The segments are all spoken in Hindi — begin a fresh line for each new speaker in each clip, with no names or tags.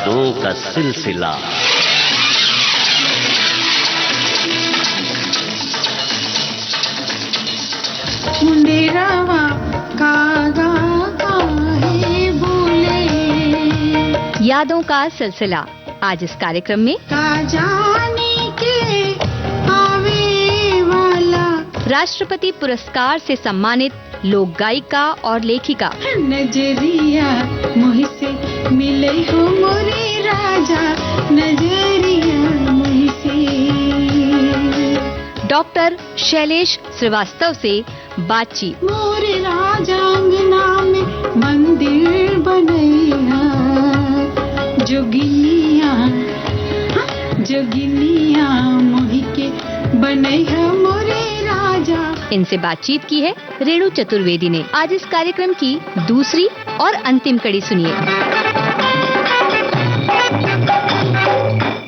यादों का सिलसिला।
मुंडेरावा कागा काहे बोले।
यादों का सिलसिला आज इस कार्यक्रम में
का जाने के आवे वाला
राष्ट्रपति पुरस्कार से सम्मानित लोक गायिका और लेखिका
नजरिया मोहि से मिले हो मोरे राजा, नजरिया मोहि से।
डॉक्टर शैलेश श्रीवास्तव से बातचीत।
मोरे राजा अंगना में मंदिर बनैया, जोगिनिया जोगिनिया मोहि के बनैया मोरे राजा।
इनसे बातचीत की है रेणु चतुर्वेदी ने। आज इस कार्यक्रम की दूसरी और अंतिम कड़ी सुनिए।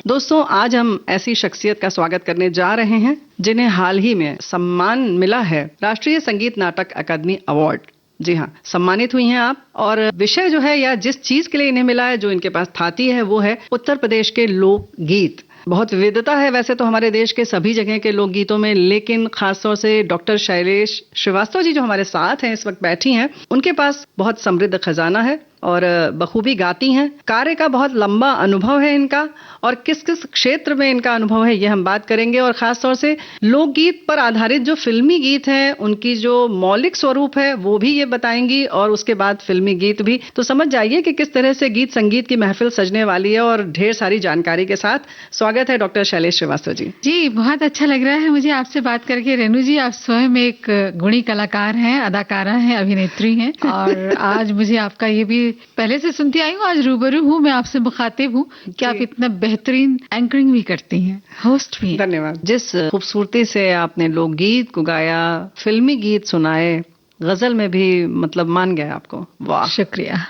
दोस्तों, आज हम ऐसी शख्सियत का स्वागत करने जा रहे हैं जिन्हें हाल ही में सम्मान मिला है राष्ट्रीय संगीत नाटक अकादमी अवार्ड। जी हाँ, सम्मानित हुई हैं आप। और विषय जो है या जिस चीज के लिए इन्हें मिला है, जो इनके पास थाती है, वो है उत्तर प्रदेश के लोकगीत। बहुत विविधता है वैसे तो हमारे देश के सभी जगह के लोकगीतों में, लेकिन खासतौर से डॉक्टर शैलेश श्रीवास्तव जी जो हमारे साथ हैं, इस वक्त बैठी हैं, उनके पास बहुत समृद्ध खजाना है और बखूबी गाती हैं। कार्य का बहुत लंबा अनुभव है इनका, और किस किस क्षेत्र में इनका अनुभव है ये हम बात करेंगे। और खासतौर से लोकगीत पर आधारित जो फिल्मी गीत हैं, उनकी जो मौलिक स्वरूप है वो भी ये बताएंगी, और उसके बाद फिल्मी गीत भी। तो समझ जाइए कि किस तरह से गीत संगीत की महफिल सजने वाली है, और ढेर सारी जानकारी के साथ स्वागत है डॉक्टर शैलेश श्रीवास्तव जी।
जी, बहुत अच्छा लग रहा है मुझे आपसे बात करके। रेणु जी, आप स्वयं एक गुणी कलाकार हैं, अदाकारा हैं, अभिनेत्री हैं, और आज मुझे आपका ये भी पहले से सुनती आई हूँ, आज रूबरू हूँ, मैं आपसे मुखातिब हूँ कि आप इतना बेहतरीन एंकरिंग भी करती हैं, होस्ट भी।
धन्यवाद। जिस खूबसूरती से आपने लोकगीत को गाया, फिल्मी गीत सुनाए, गजल में भी मतलब मान गया आपको। वाह,
शुक्रिया।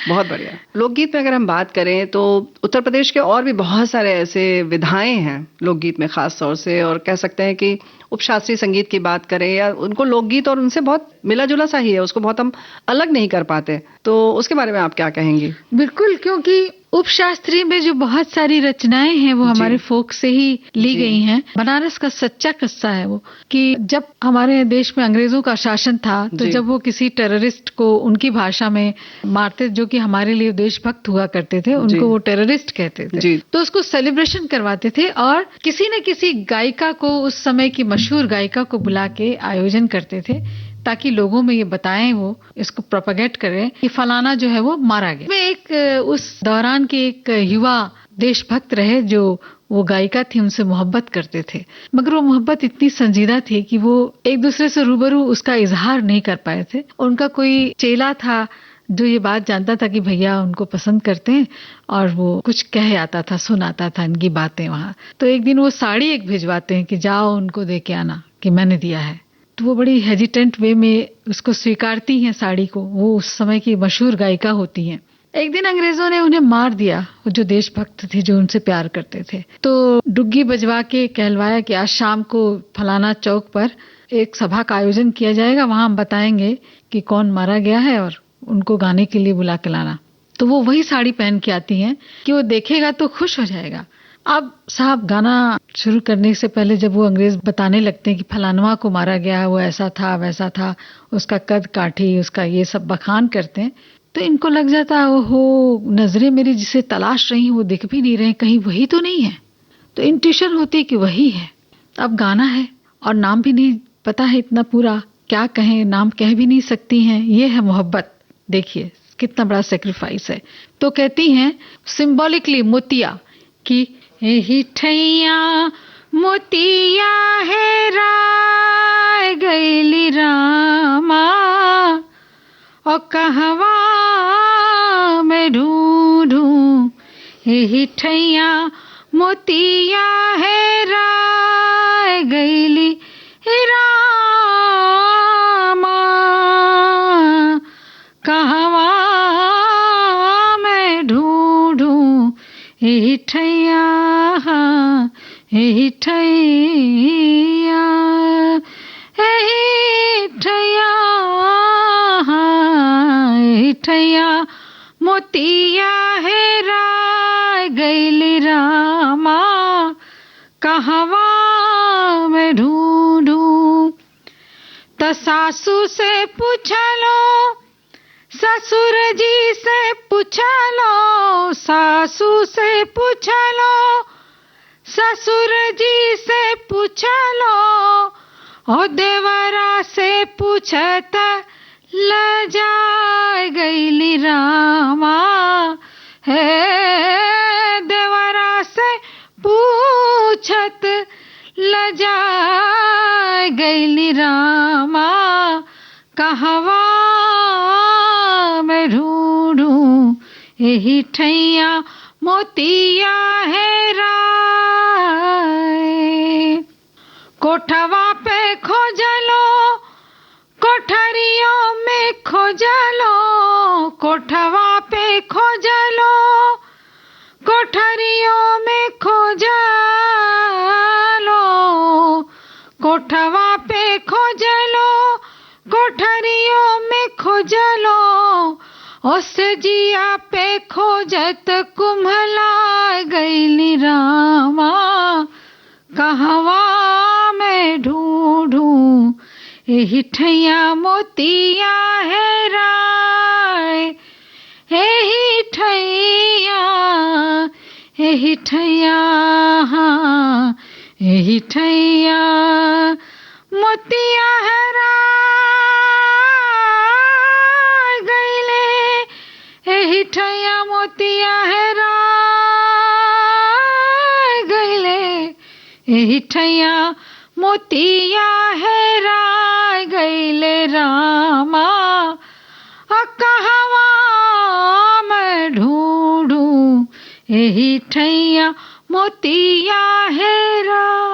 बहुत बढ़िया। लोकगीत में अगर हम बात करें तो उत्तर प्रदेश के और भी बहुत सारे ऐसे विधाएं हैं लोकगीत में खास तौर से, और कह सकते हैं कि उपशास्त्रीय संगीत की बात करें या उनको लोकगीत और उनसे बहुत मिला जुला सा ही है, उसको बहुत हम अलग नहीं कर पाते। तो उसके बारे में आप क्या कहेंगी?
बिल्कुल, क्योंकि उपशास्त्रीय में जो बहुत सारी रचनाएं हैं वो हमारे फोक से ही ली गई हैं। बनारस का सच्चा किस्सा है वो, कि जब हमारे देश में अंग्रेजों का शासन था तो जब वो किसी टेररिस्ट को उनकी भाषा में मारते, जो कि हमारे लिए देशभक्त हुआ करते थे, उनको वो टेररिस्ट कहते थे, तो उसको सेलिब्रेशन करवाते थे और किसी न किसी गायिका को, उस समय की मशहूर गायिका को बुला के आयोजन करते थे, ताकि लोगों में ये बताएं, वो इसको प्रोपेगेट करें कि फलाना जो है वो मारा गया। मैं एक उस दौरान के एक युवा देशभक्त रहे जो वो गायिका थी, उनसे मोहब्बत करते थे, मगर वो मोहब्बत इतनी संजीदा थी कि वो एक दूसरे से रूबरू उसका इजहार नहीं कर पाए थे। उनका कोई चेला था जो ये बात जानता था कि भैया उनको पसंद करते हैं, और वो कुछ कह आता था, सुनाता था इनकी बातें वहाँ। तो एक दिन वो साड़ी एक भिजवाते हैं कि जाओ उनको दे के आना कि मैंने दिया है। तो वो बड़ी हेजिटेंट वे में उसको स्वीकारती हैं साड़ी को, वो उस समय की मशहूर गायिका होती हैं। एक दिन अंग्रेजों ने उन्हें मार दिया, वो जो देशभक्त थे, जो उनसे प्यार करते थे। तो डुग्गी बजवा के कहलवाया कि आज शाम को फलाना चौक पर एक सभा का आयोजन किया जाएगा, वहां हम बताएंगे कि कौन मारा गया है, और उनको गाने के लिए बुला के लाना। तो वो वही साड़ी पहन के आती हैं कि वो देखेगा तो खुश हो जाएगा। अब साहब, गाना शुरू करने से पहले जब वो अंग्रेज बताने लगते हैं कि फलानवा को मारा गया, वो ऐसा था वैसा था, उसका कद काठी, उसका ये सब बखान करते हैं, तो इनको लग जाता, ओहो, नजरें मेरी जिसे तलाश रही वो दिख भी नहीं रहे, कहीं वही तो नहीं है। तो इंट्यूशन होती है कि वही है। अब गाना है और नाम भी नहीं पता है इतना पूरा, क्या कहें, नाम कह भी नहीं सकती हैं। ये है मोहब्बत। देखिए कितना बड़ा सेक्रीफाइस है। तो कहती हैं सिंबॉलिकली मोतिया कि ही ठैया मोतिया है राय गैली रामा, और कहवा मैं ढूंढूं, ही ठैया मोतिया है राय गैली रामा, कहवा मैं ढूंढूं, ही ठैया, ही ठैया, ही ठैया, ही ठैया मोतिया है राय मैं ढूंढूं। तो सासू से पूछा लो, ससुर जी से पूछा लो, सासू से पूछा लो, ससुर जी से पूछा लो, ओ देवरा से पूछत लजाए गईली रामा। है देवरा से पूछत लजाए गईली रामा। कहवा मैं ढूंढूं यही ठैया मोतिया है राय। कोठवा पे खोजलो, कोठरियों में खोजलो, कोठवा पे खोजलो, कोठरियों में खोजलो, कोठवा पे खोजलो, कोठरियों में खोजलो, उस जिया पे खोजत कुम्हला गईली रामा। कहवा मैं ढूंढूं यही ठैया मोतिया है राय। यही ठैया, यही ठैया, हाँ यही ठैया मोतिया है राय गईले। यही ठैया मोतिया है राय गईले। यही ठैया मोतिया है राय गईले रामा। कहवा मैं ढूंढूं यही ठैया मोतिया है राय।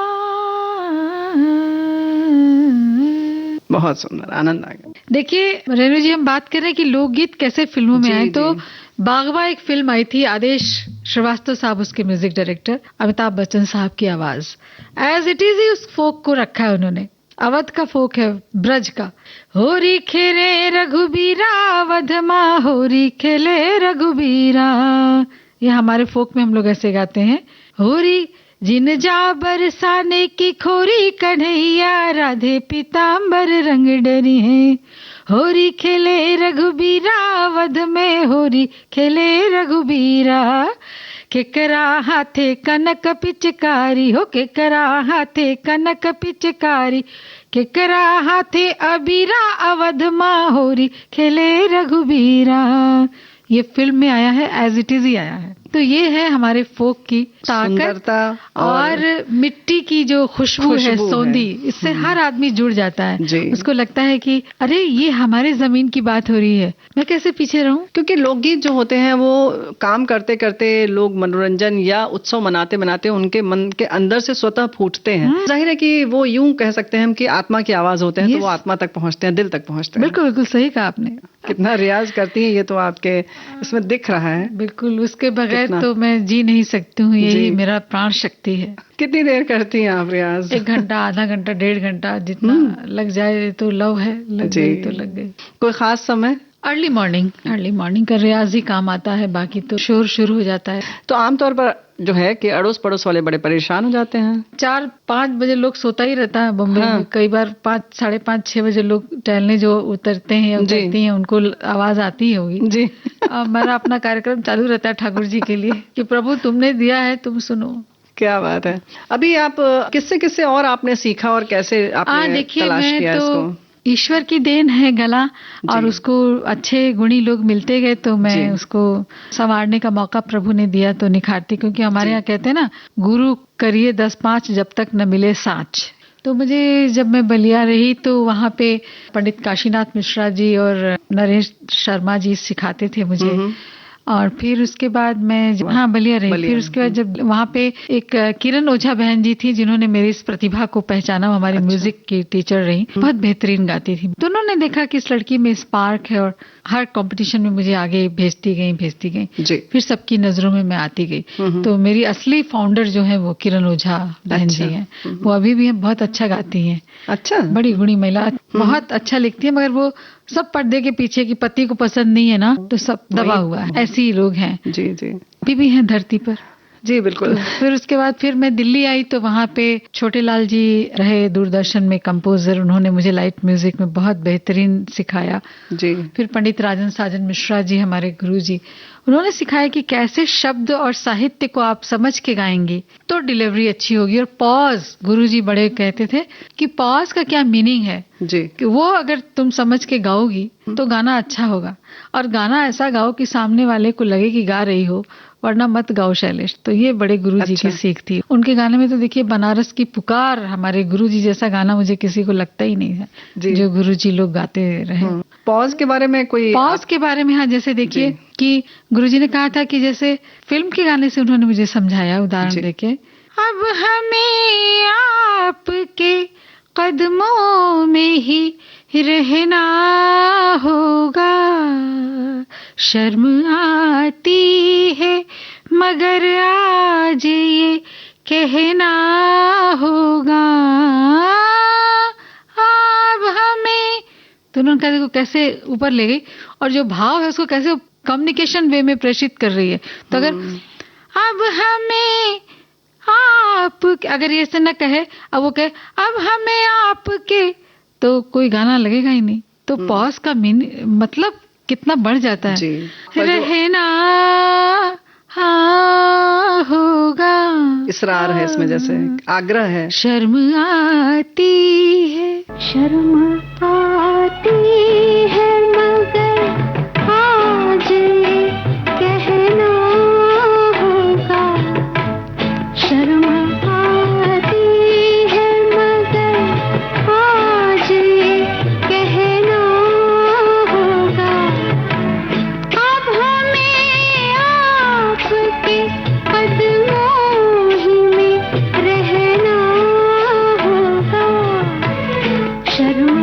बहुत सुंदर, आनंद आ गया।
देखिए रेणु जी, हम बात कर रहे हैं कि लोकगीत कैसे फिल्मों में आए। तो बागवा एक फिल्म आई थी, आदेश श्रीवास्तव साहब उसके म्यूजिक डायरेक्टर, अमिताभ बच्चन साहब की आवाज। एज इट इज ही उस फोक को रखा है उन्होंने। अवध का फोक है, ब्रज का। होरी खेले रघुबीरा वधमा, होरी खेले रघुबीरा। ये हमारे फोक में हम लोग ऐसे गाते हैं। होरी जिन जा बरसाने की खोरी कन्हैया, राधे पीताम्बर रंग डरी है। होरी खेले रघुबीरा वध में, होरी खेले रघुबीरा। केकरा हाथे कनक पिचकारी हो, केकरा हाथे कनक पिचकारी, केकरा हाथे अबीरा अवध माँ, होरी खेले रघुबीरा। ये फिल्म में आया है, एज इट इज ही आया है। तो ये है हमारे फोक की ताकत और मिट्टी की जो खुशबू है, सौंधी, इससे हर आदमी जुड़ जाता है। उसको लगता है कि अरे ये हमारे जमीन की बात हो रही है, मैं कैसे पीछे रहूं।
क्योंकि लोकगीत जो होते हैं वो काम करते करते लोग मनोरंजन या उत्सव मनाते मनाते उनके मन के अंदर से स्वतः फूटते हैं। जाहिर है कि वो यूं कह सकते हैं हम कि आत्मा की आवाज होते हैं। तो वो आत्मा तक पहुंचते हैं, दिल तक पहुंचते हैं।
बिल्कुल बिल्कुल सही कहा आपने।
कितना रियाज करती हैं ये तो आपके इसमें दिख रहा है।
बिल्कुल, उसके बगैर तो मैं जी नहीं सकती हूँ। यही मेरा प्राण शक्ति है।
कितनी देर करती हैं आप रियाज?
1 घंटा, आधा घंटा, 1.5 घंटा, जितना लग जाए तो लव है, लग गई तो लग गई।
कोई खास समय?
अर्ली मॉर्निंग का रियाज ही काम आता है, बाकी तो शोर शुरू हो जाता है।
तो आमतौर पर जो है कि अड़ोस पड़ोस वाले बड़े परेशान हो जाते हैं।
4-5 बजे लोग सोता ही रहता है बम्बई में। कई बार 5, 5:30, 6 बजे लोग टहलने जो उतरते हैं या उतरती हैं, उनको आवाज आती होगी जी। मेरा अपना कार्यक्रम चालू रहता है ठाकुर जी के लिए कि प्रभु तुमने दिया है, तुम सुनो।
क्या बात है। अभी आप किससे और आपने सीखा और कैसे आपने तलाश किया इसको?
ईश्वर की देन है गला, और उसको अच्छे गुणी लोग मिलते गए तो मैं उसको संवारने का मौका प्रभु ने दिया तो निखारती। क्योंकि हमारे यहाँ कहते हैं ना, गुरु करिए 10-5 जब तक न मिले साच। तो मुझे जब मैं बलिया रही तो वहाँ पे पंडित काशीनाथ मिश्रा जी और नरेश शर्मा जी सिखाते थे मुझे। और फिर उसके बाद मैं बलिया रही। फिर उसके बाद जब वहाँ पे एक किरण ओझा बहन जी थी जिन्होंने मेरी इस प्रतिभा को पहचाना, हमारी म्यूजिक की टीचर रही, बहुत बेहतरीन गाती थी। तो उन्होंने देखा कि इस लड़की में स्पार्क है और हर कंपटीशन में मुझे आगे भेजती गई। फिर सबकी नजरों में मैं आती गई। तो मेरी असली फाउंडर जो है वो किरण ओझा बहन जी है। वो अभी भी बहुत अच्छा गाती है।
अच्छा,
बड़ी गुणी महिला, बहुत अच्छा लिखती है। मगर वो सब पर्दे के पीछे की पति को पसंद नहीं है ना, तो सब दबा हुआ है। ऐसे ही लोग हैं
जी।
अभी भी हैं धरती पर।
जी बिल्कुल।
फिर उसके बाद फिर मैं दिल्ली आई तो वहाँ पे छोटे लाल जी रहे दूरदर्शन में कंपोजर, उन्होंने मुझे लाइट म्यूजिक में बहुत बेहतरीन सिखाया।
जी।
फिर पंडित राजन साजन मिश्रा जी हमारे गुरु जी, उन्होंने सिखाया कि कैसे शब्द और साहित्य को आप समझ के गाएंगे तो डिलीवरी अच्छी होगी। और पॉज, गुरुजी बड़े कहते थे कि पॉज का क्या मीनिंग है
जी।
कि वो अगर तुम समझ के गाओगी तो गाना अच्छा होगा, और गाना ऐसा गाओ कि सामने वाले को लगे कि गा रही हो, वरना मत गाओ शैलेश। तो ये बड़े गुरुजी की सीख थी उनके गाने में। तो देखिए बनारस की पुकार, हमारे गुरुजी जैसा गाना मुझे किसी को लगता ही नहीं है जो गुरुजी लोग गाते रहे।
पॉज के बारे में कोई
पॉज के बारे में, हाँ, जैसे देखिए कि गुरुजी ने कहा था कि जैसे फिल्म के गाने से उन्होंने मुझे समझाया उदाहरण देके, अब हमें आपके कदमों में ही रहना होगा, शर्म आती है मगर आज ये कहना होगा, अब हमें। तो उन्होंने कहा देखो कैसे ऊपर ले गई, और जो भाव है उसको कैसे कम्युनिकेशन वे में प्रेषित कर रही है। तो अगर अब हमें आप, अगर ये ऐसे न कहे, अब वो कहे अब हमें आपके, तो कोई गाना लगेगा ही नहीं। तो पॉज का मतलब कितना बढ़ जाता है। रहना हाँ होगा,
इसरार है इसमें, जैसे आग्रह है।
शर्म आती है, शर्म आती है मगर आज ये कहना होगा, शर्म आती है मगर आज ये कहना होगा, अब हमें आपके कदमों ही में रहना होगा, शर्म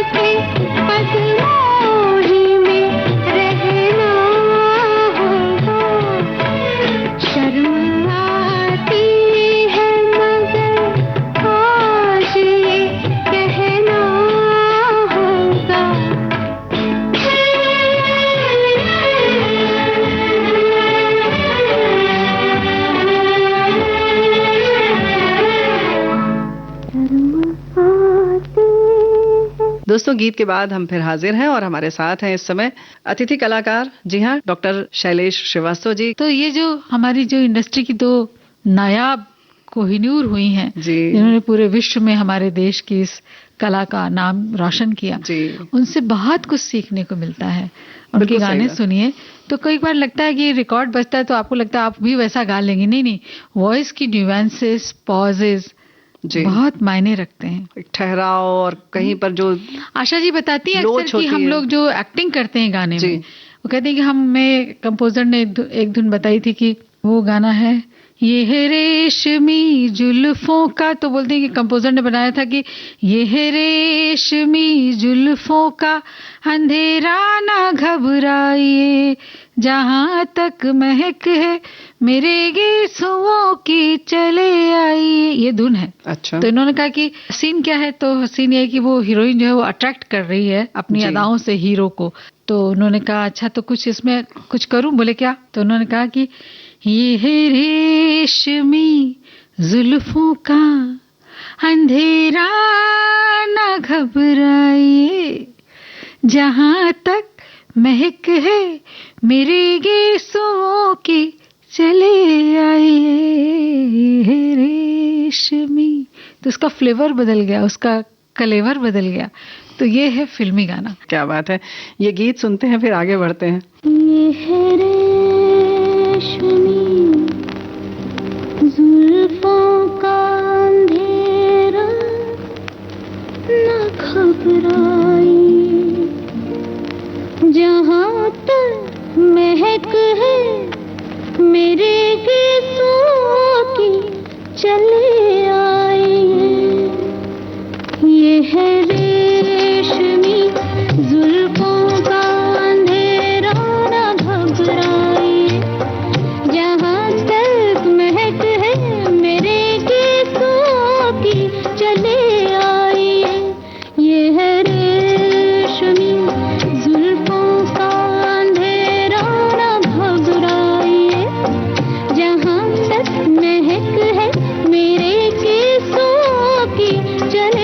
के पदमोही में रहना होगा। शर्म आती है मगर आज ये कहना होगा।
दोस्तों, गीत के बाद हम फिर हाजिर हैं और हमारे साथ हैं इस समय अतिथि कलाकार, जी हाँ, डॉक्टर शैलेश श्रीवास्तव जी।
तो ये जो हमारी जो इंडस्ट्री की दो नायाब कोहिनूर हुई हैं,
जी,
जिन्होंने पूरे विश्व में हमारे देश की इस कला का नाम रोशन किया,
जी,
उनसे बहुत कुछ सीखने को मिलता है। उनके
बिल्कुल सही
गाने
बात।
सुनिए तो कई बार लगता है कि रिकॉर्ड बजता है तो आपको लगता है आप भी वैसा गा लेंगे। नहीं नहीं, वॉइस की न्यूएंसेस, पॉजेज
जी,
बहुत मायने रखते हैं।
एक ठहराव और कहीं पर जो
आशा जी बताती है
लोच
अक्सर कि
होती
हम
है।
लोग जो एक्टिंग करते हैं गाने
जी।
में, वो कहते हैं कि हमें कंपोजर ने एक धुन बताई थी कि वो गाना है ये है रेशमी जुल्फों का, तो बोलते हैं कि कंपोजर ने बनाया था कि ये है रेशमी जुल्फों का अंधेरा ना घबराइए, जहां तक महक है मेरे गीसुओं की चले आइए। ये धुन है।
अच्छा,
तो इन्होंने कहा कि सीन क्या है, तो सीन ये है कि वो हीरोइन जो है वो अट्रैक्ट कर रही है अपनी
जी।
अदाओं से हीरो को। तो उन्होंने कहा अच्छा तो कुछ इसमें कुछ करूं, बोले क्या? तो उन्होंने कहा कि ये है रेशमी जुल्फों का अंधेरा ना घबराइए, जहां तक महक है मेरे गीसुओं की चले आइए रेशमी। तो उसका फ्लेवर बदल गया, उसका कलेवर बदल गया। तो ये है फिल्मी गाना।
क्या बात है। ये गीत सुनते हैं, फिर आगे बढ़ते हैं।
ये है रेशमी जुल्फों का अंधेरा न घबराइए, जहां तक महक है मेरे गीसों की चले आइए। ये है रेशमी जुल्फों का अंधेरा न घबराइए, जहां तक महक है मेरे गीसों की चले आइए। ये है रेशमी जुल्फों का अंधेरा न घबराइए, जहां तक महक है मेरे गीसों की चले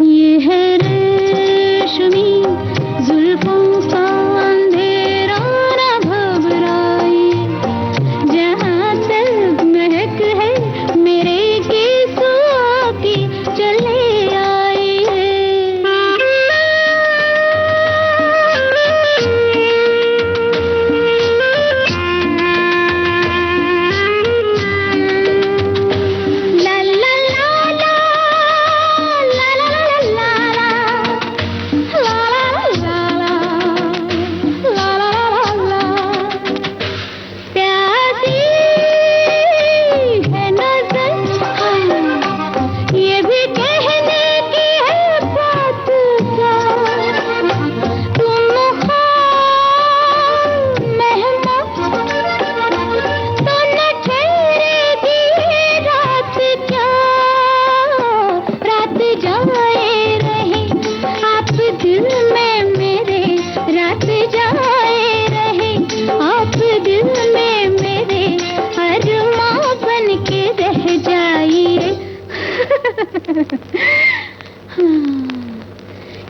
ये है रेशमी जुल्फों का अंधेरा न घबराइए, जहां तक महक है मेरे गीसों की चले दिल में मेरे अरमां बन के रह जाइए।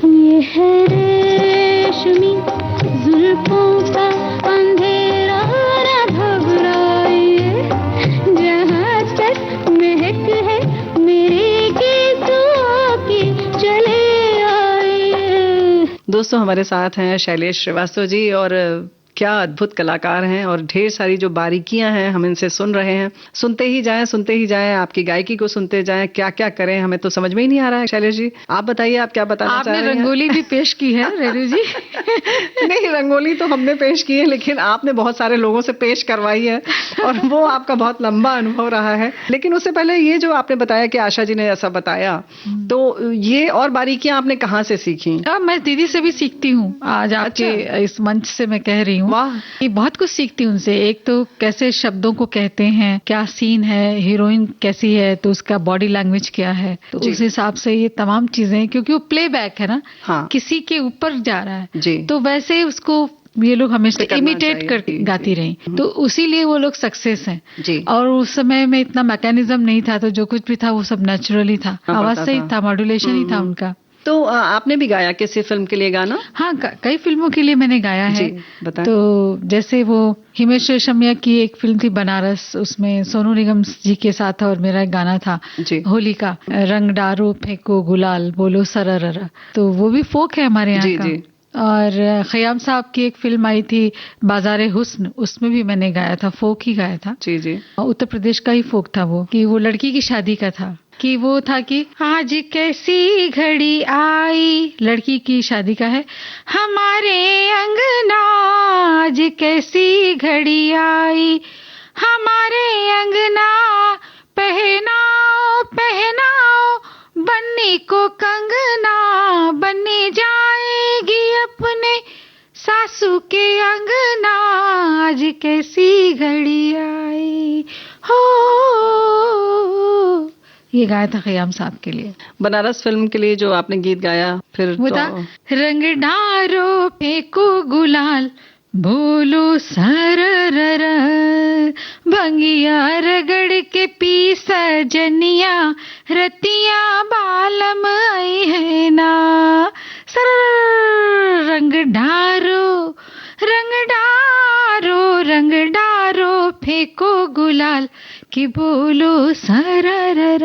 ये है रेशमी जुल्फों का अंधेरा न घबराइए, जहाँ तक महक है मेरे गीतों की चले आइए।
दोस्तों, हमारे साथ हैं शैलेश श्रीवास्तव जी, और क्या अद्भुत कलाकार हैं और ढेर सारी जो बारीकियां हैं हम इनसे सुन रहे हैं। सुनते ही जाएं, आपकी गायकी को सुनते जाएं। क्या क्या करें, हमें तो समझ में ही नहीं आ रहा है। शैलेश जी, आप बताइए, आप क्या बताना चाह रहे हैं?
आपने रंगोली भी पेश की है रेणु जी।
नहीं, रंगोली तो हमने पेश की है, लेकिन आपने बहुत सारे लोगों से पेश करवाई है और वो आपका बहुत लंबा अनुभव रहा है। लेकिन उससे पहले ये जो आपने बताया कि आशा जी ने ऐसा बताया, तो ये और बारीकियां आपने कहाँ से सीखी?
मैं दीदी से भी सीखती हूँ। आज आपके इस मंच से मैं कह रही हूँ कि बहुत कुछ सीखती हूँ उनसे। एक तो कैसे शब्दों को कहते हैं, क्या सीन है, हीरोइन कैसी है तो उसका बॉडी लैंग्वेज क्या है, तो उस हिसाब से ये तमाम चीजें, क्योंकि वो प्लेबैक है ना, किसी के ऊपर जा रहा है, तो वैसे उसको ये लोग हमेशा इमिटेट कर गाती रही, तो उसीलिए वो लोग सक्सेस हैं। और उस समय में इतना मैकेनिज्म नहीं था, तो जो कुछ भी था वो सब नेचुरली था, आवाज सही था, मॉड्यूलेशन ही था उनका।
तो आपने भी गाया किसी फिल्म के लिए गाना?
हाँ, कई फिल्मों के लिए मैंने गाया है। तो जैसे वो हिमेश रेशमिया की एक फिल्म थी बनारस, उसमें सोनू निगम जी के साथ और मेरा एक गाना था होली का, रंग डारो फेंको गुलाल बोलो सरररा, तो वो भी फोक है हमारे यहाँ का। और खयाम साहब की एक फिल्म आई थी बाजारे हुस्न, उसमें भी मैंने गाया था, फोक ही गाया था।
जी।
उत्तर प्रदेश का ही फोक था वो, कि वो लड़की की शादी का था, कि वो था कि आज कैसी घड़ी आई, लड़की की शादी का है, हमारे अंगना आज कैसी घड़ी आई, हमारे अंगना पहनाओ पहनाओ बन्नी को कंगना, बन्नी जाएगी अपने सासू के अंगना, आज कैसी घड़ी आई हो। ये गाया था खयाम साहब के लिए।
बनारस फिल्म के लिए जो आपने गीत गाया फिर
वो था रंग डारो फेंको गुलाल बोलो सररर, भंगिया रगड़ के पी सजनिया, रतिया बालम आई है ना, सररर रंग डारो रंग डारो फेंको गुलाल कि बोलो सररर।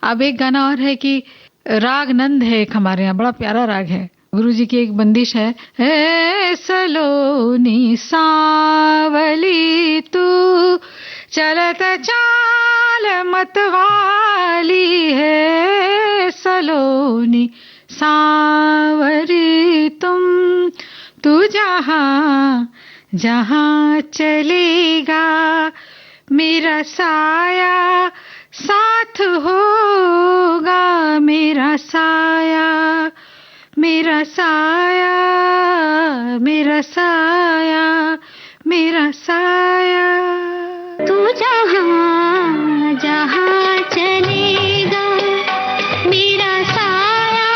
अब एक गाना और है कि राग नंद है एक हमारे यहाँ, बड़ा प्यारा राग है, गुरुजी की एक बंदिश है, ए सलोनी सांवली तू चलत चाल मतवाली है, सलोनी सांवरी तुम, तू जहाँ जहाँ चलेगा मेरा साया साथ होगा, मेरा साया मेरा साया मेरा साया मेरा साया,
तू जहाँ जहाँ चलेगा मेरा साया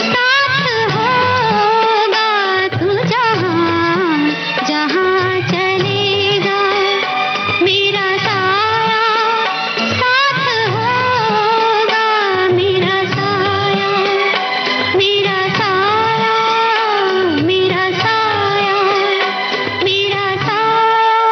साथ होगा, तू जहाँ जहाँ चलेगा मेरा साया साथ होगा, मेरा साया मेरा साया मेरा साया मेरा साया।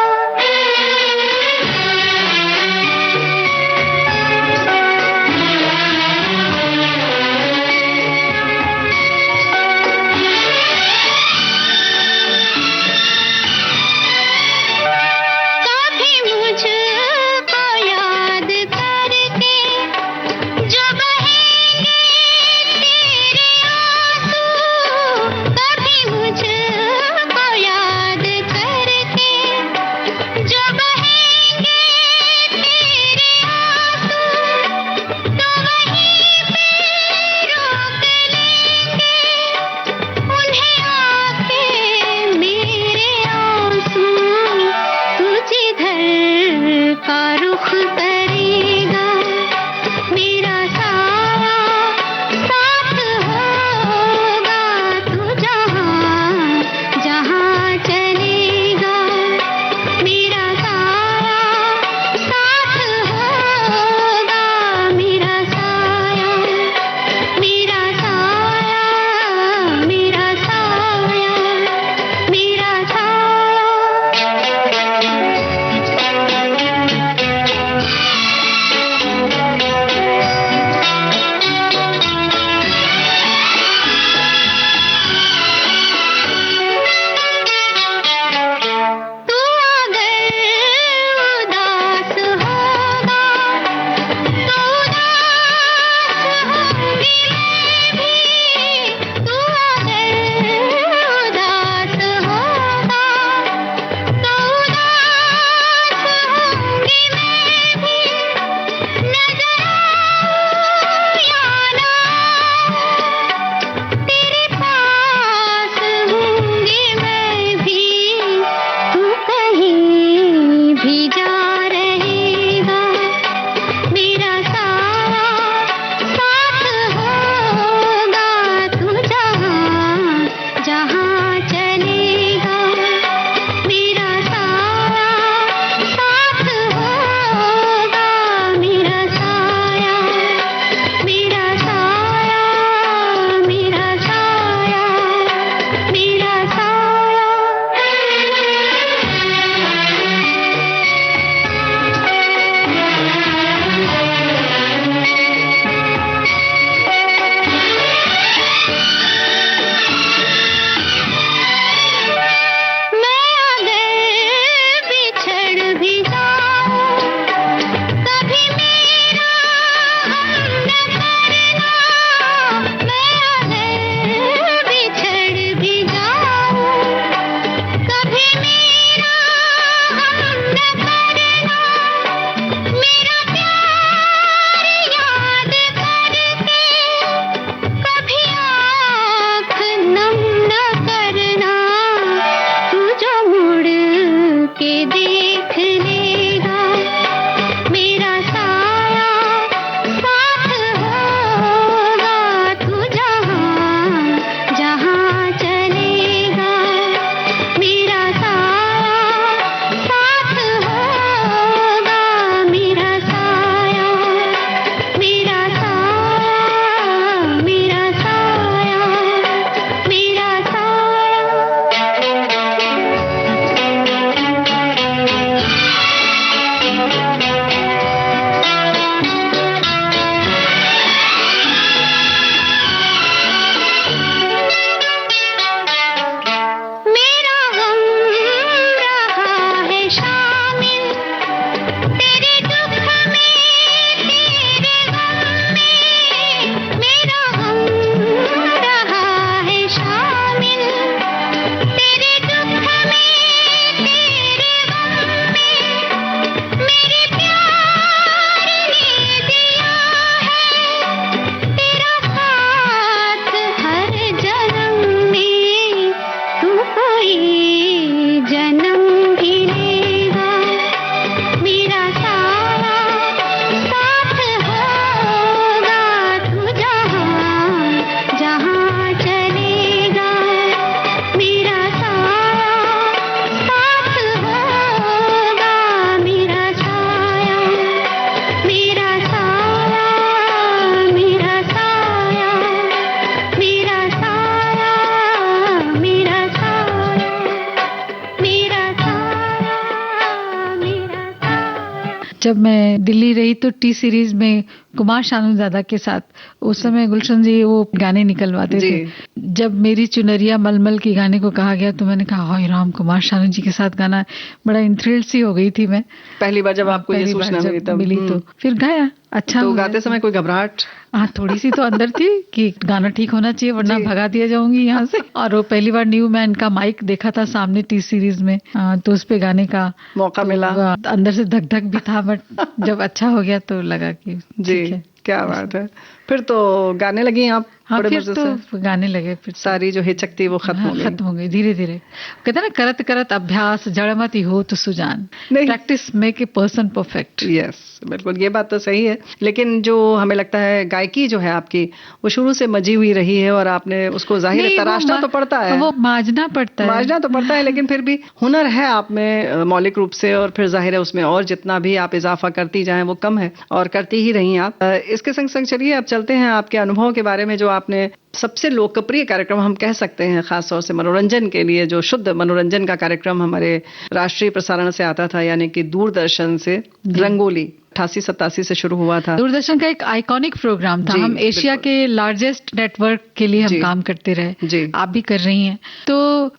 जब मैं दिल्ली रही तो टी सीरीज में कुमार शानूजादा के साथ उस समय गुलशन जी वो गाने निकलवाते थे। जब मेरी चुनरिया मलमल की गाने को कहा गया तो मैंने कहा हाय राम, कुमार शानू जी के साथ गाना, बड़ा इंथ्रिल्ड सी हो गई थी मैं
पहली बार जब आपको ये सूचना मिली
तो फिर गाया। अच्छा
तो गाते समय कोई घबराहट?
हाँ, थोड़ी सी तो अंदर थी कि गाना ठीक होना चाहिए वरना भगा दिया जाऊंगी यहाँ से। और वो पहली बार न्यू मैन का माइक देखा था सामने टी सीरीज में, तो उस पे गाने का
मौका मिला।
अंदर से धक धक भी था, बट जब अच्छा हो गया तो लगा कि
जी क्या बात है। फिर तो गाने लगी आप?
हाँ, फिर तो गाने लगे, फिर
सारी जो हिचक थी वो खत्म हो गई
धीरे धीरे। कहते हैं ना, करत करत अभ्यास जड़मति हो तो सुजान, practice make a person perfect.
Yes, बिल्कुल ये बात तो सही है। लेकिन जो हमें लगता है गायकी जो है आपकी वो शुरू से मजी हुई रही है और आपने उसको जाहिर है तराशना तो पड़ता है,
वो माजना तो पड़ता है,
लेकिन फिर भी हुनर है आप में मौलिक रूप से, और फिर जाहिर है उसमें और जितना भी आप इजाफा करती जाएं वो कम है और करती ही रही आप। इसके संग संग चलिए अब चलते हैं आपके अनुभव के बारे में। जो आपने सबसे लोकप्रिय कार्यक्रम हम कह सकते हैं खासतौर से मनोरंजन के लिए, जो शुद्ध मनोरंजन का कार्यक्रम हमारे राष्ट्रीय प्रसारण से आता था, यानी कि दूरदर्शन से, रंगोली 88-87 से शुरू हुआ था।
दूरदर्शन का एक आइकॉनिक प्रोग्राम था। हम एशिया के लार्जेस्ट नेटवर्क के लिए हम काम करते रहे, आप भी कर रही हैं। तो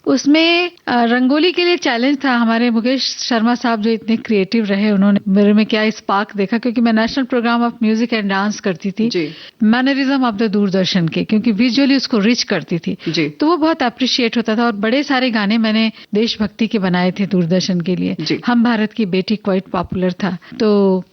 उसमें रंगोली के लिए चैलेंज था। हमारे मुकेश शर्मा साहब जो इतने क्रिएटिव रहे, उन्होंने मेरे में क्या स्पार्क देखा, क्योंकि मैं national programme of music and dance करती थी, मैनरिज्म ऑफ द दूरदर्शन के, क्योंकि विजुअली उसको रिच करती थी, तो वो बहुत अप्रिशिएट होता था। और बड़े सारे गाने मैंने देशभक्ति के बनाए थे दूरदर्शन के लिए। हम भारत की बेटी क्वाइट पॉपुलर था। तो